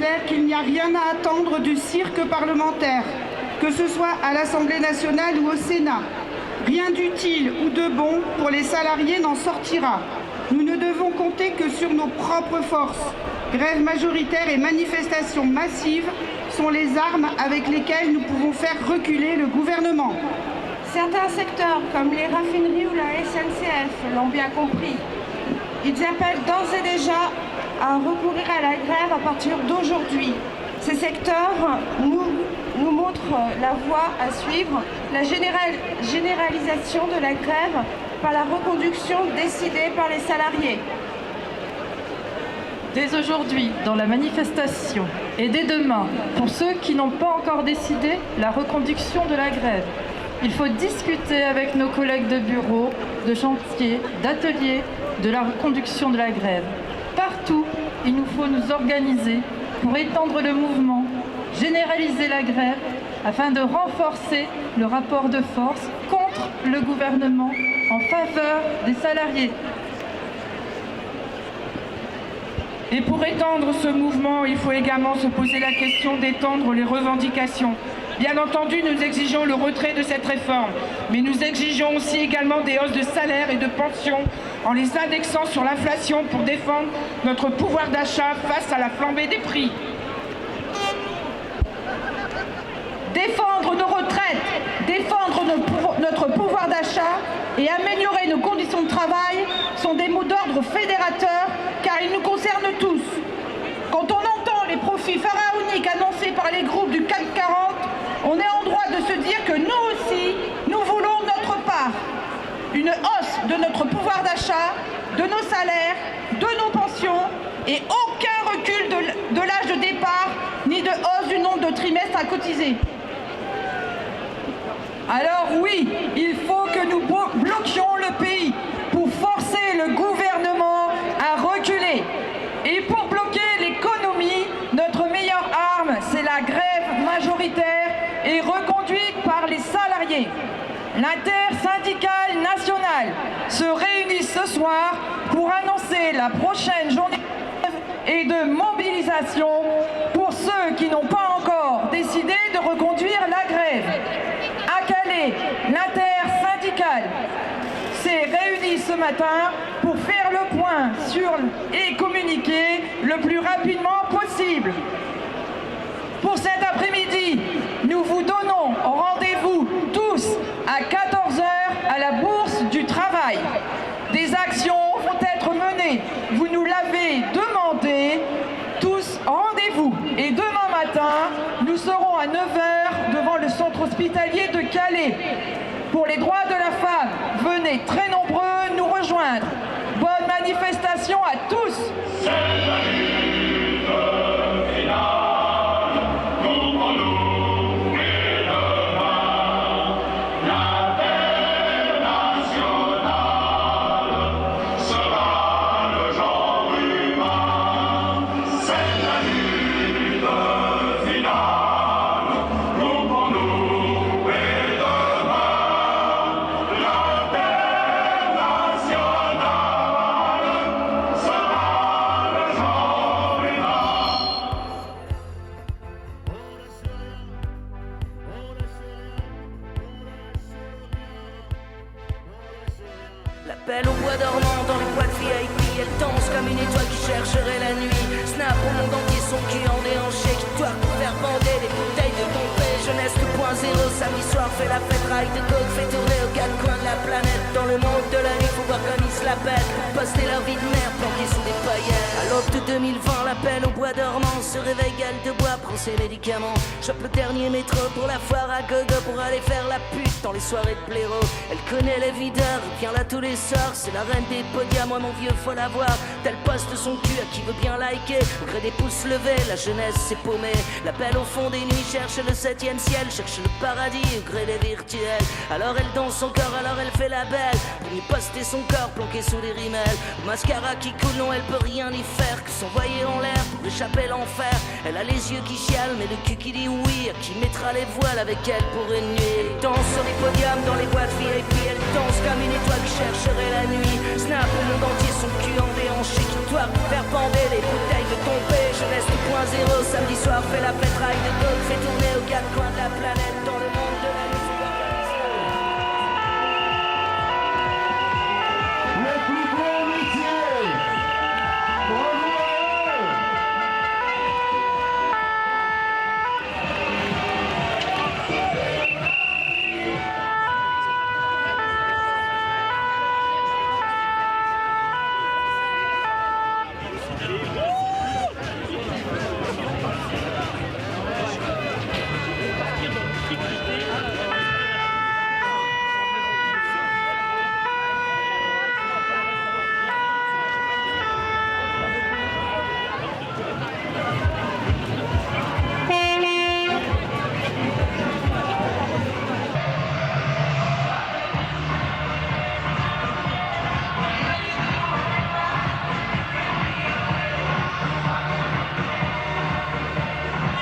clair qu'il n'y a rien à attendre du cirque parlementaire, que ce soit à l'Assemblée nationale ou au Sénat. Rien d'utile ou de bon pour les salariés n'en sortira. Nous ne devons compter que sur nos propres forces. Grève majoritaire et manifestations massives sont les armes avec lesquelles nous pouvons faire reculer le gouvernement. Certains secteurs, comme les raffineries ou la SNCF, l'ont bien compris. Ils appellent d'ores et déjà à recourir à la grève à partir d'aujourd'hui. Ces secteurs nous montrent la voie à suivre, la généralisation de la grève par la reconduction décidée par les salariés. Dès aujourd'hui, dans la manifestation, et dès demain, pour ceux qui n'ont pas encore décidé la reconduction de la grève, il faut discuter avec nos collègues de bureau, de chantier, d'atelier, de la reconduction de la grève. Partout, il nous faut nous organiser pour étendre le mouvement, généraliser la grève, afin de renforcer le rapport de force contre le gouvernement en faveur des salariés. Et pour étendre ce mouvement, il faut également se poser la question d'étendre les revendications. Bien entendu, nous exigeons le retrait de cette réforme, mais nous exigeons aussi également des hausses de salaire et de pensions en les indexant sur l'inflation pour défendre notre pouvoir d'achat face à la flambée des prix. Défendre nos retraites, défendre notre pouvoir d'achat et améliorer nos conditions de travail sont des mots d'ordre fédérateurs car ils nous concernent tous. Quand on entend les profits pharaoniques annoncés par les groupes du CAC 40, on est en droit de se dire que nous aussi, nous voulons notre part. Une hausse de notre pouvoir d'achat, de nos salaires, de nos pensions et aucun recul de l'âge de départ ni de hausse du nombre de trimestres à cotiser. Alors oui, il faut que nous bloquions le pays pour forcer le gouvernement à reculer. Et pour bloquer l'économie, notre meilleure arme, c'est la grève majoritaire et reconduite par les salariés. L'intersyndicale nationale se réunit ce soir pour annoncer la prochaine journée de grève et de mobilisation pour ceux qui n'ont pas encore décidé de reconduire la grève. À Calais, l'intersyndicale s'est réunie ce matin pour faire le point et communiquer le plus rapidement possible. Pour cet après-midi, nous vous donnons rendez-vous tous à 14 h à la Bourse du Travail. Des actions vont être menées. Vous nous l'avez demandé. Tous, rendez-vous. Et demain matin, nous serons à 9 h devant le centre hospitalier de Calais. Pour les droits de la femme, venez très nombreux nous rejoindre. Bonne manifestation à tous. L'appel au bois dormant dans les boîtes VIP, elle danse comme une étoile qui chercherait la nuit. Snap au monde entier, son cul en déhanché, qui doit faire bander des bouteilles de Pompée. Jeunesse 2.0, samedi soir fait la fête, rail de coke, fait tourner aux quatre coins de la planète. Dans le monde de la nuit, faut voir comme ils se la pètent, poster leur vie de merde, planqués sous des paillettes. À l'aube de 2020, l'appel au bois dormant, se réveille, gueule de bois, prend ses médicaments. Chope le dernier métro pour la foire à gogo, pour aller faire la pute dans les soirées de blaireau. Elle connaît les videurs, et vient là tous les soirs, c'est la reine des podiums, moi mon vieux faut la voir. Tel poste son cul à qui veut bien liker, au gré des pouces levés, la jeunesse s'est paumée. L'appel au fond des nuits cherche le 7e ciel, cherche le paradis au gré des virtuels. Alors elle danse son corps, alors elle fait la belle, pour lui poster son corps planqué sous les rimelles. Le mascara qui coule, non elle peut rien y faire que s'envoyer en l'air pour échapper l'enfer. Elle a les yeux qui chialent mais le cul qui dit oui, à qui mettra les voiles avec elle pour une nuit. Elle danse sur les podiums dans les boîtes VIP, elle danse comme une étoile qui chercherait la nuit. Snap au monde entier, son cul en déhanché, qui doit faire bander des bouteilles de Pompée. Jeunesse 2.0, samedi soir fait la pétraille de d'autres, fait tourner aux quatre coins de la planète dans le monde de la musique organisée. Le plus grand métier. Bravo à eux.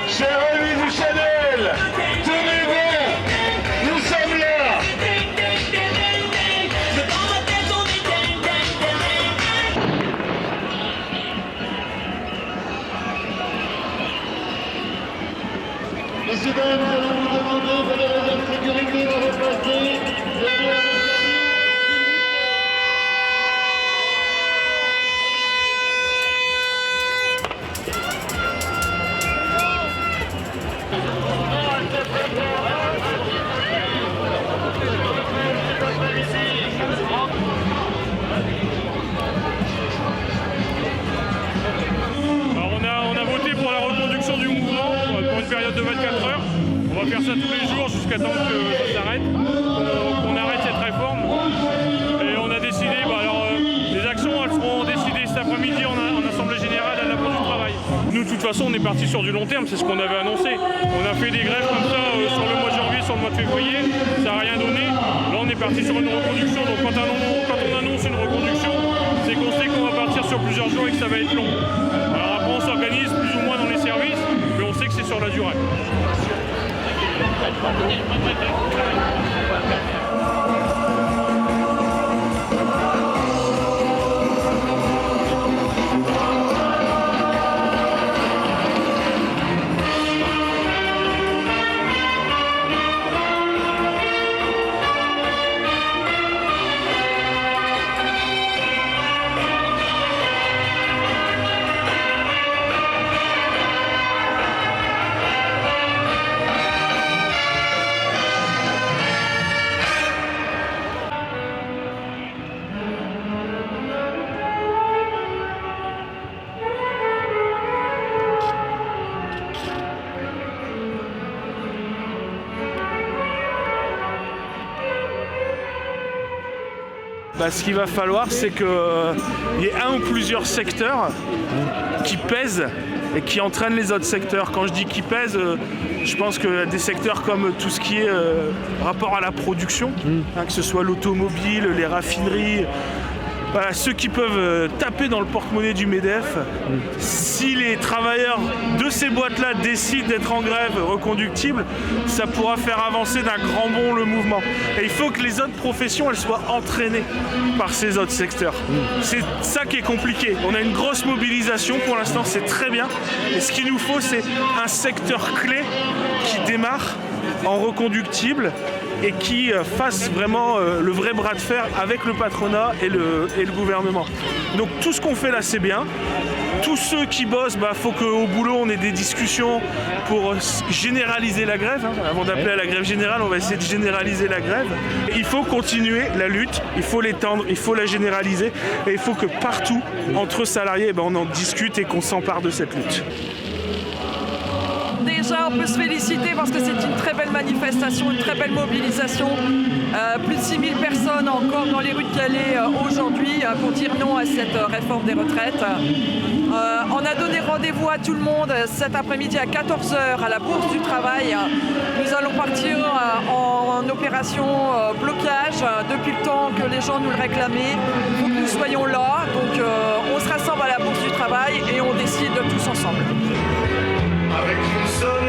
Cher ami du Chanel, tenez bon, nous sommes là. Messieurs, dames, nous allons vous demander pour les raisons de sécurité de replacer période de 24 heures. On va faire ça tous les jours jusqu'à temps que ça s'arrête, qu'on arrête cette réforme. Et on a décidé, les actions elles seront décidées cet après-midi en Assemblée Générale à la Bourse du Travail. Nous de toute façon on est parti sur du long terme, c'est ce qu'on avait annoncé. On a fait des grèves comme ça sur le mois de janvier, sur le mois de février, ça n'a rien donné. Là on est parti sur une reconduction, donc quand on annonce une reconduction, c'est qu'on sait qu'on va partir sur plusieurs jours et que ça va être long. Alors après on s'organise plus ou moins dans les services, mais on sait que c'est sur la durée. Ce qu'il va falloir, c'est qu'il y ait un ou plusieurs secteurs qui pèsent et qui entraînent les autres secteurs. Quand je dis qui pèsent, je pense que des secteurs comme tout ce qui est rapport à la production, que ce soit l'automobile, les raffineries, voilà, ceux qui peuvent taper dans le porte-monnaie du MEDEF, si les travailleurs de ces boîtes-là décident d'être en grève reconductible, ça pourra faire avancer d'un grand bond le mouvement. Et il faut que les autres professions elles soient entraînées par ces autres secteurs. C'est ça qui est compliqué. On a une grosse mobilisation, pour l'instant c'est très bien. Et ce qu'il nous faut, c'est un secteur clé qui démarre en reconductible et qui fasse vraiment le vrai bras de fer avec le patronat et le gouvernement. Donc tout ce qu'on fait là, c'est bien. Tous ceux qui bossent, faut qu'au boulot, on ait des discussions pour généraliser la grève. Avant d'appeler à la grève générale, on va essayer de généraliser la grève. Et il faut continuer la lutte, il faut l'étendre, il faut la généraliser. Et il faut que partout, entre salariés, on en discute et qu'on s'empare de cette lutte. Déjà, on peut se féliciter parce que c'est une très belle manifestation, une très belle mobilisation. Plus de 6000 personnes encore dans les rues de Calais aujourd'hui pour dire non à cette réforme des retraites. On a donné rendez-vous à tout le monde cet après-midi à 14h à la Bourse du Travail. Nous allons partir en opération blocage depuis le temps que les gens nous le réclamaient. Il faut que nous soyons là. Donc on se rassemble à la Bourse du Travail et on décide tous ensemble. Avec une seule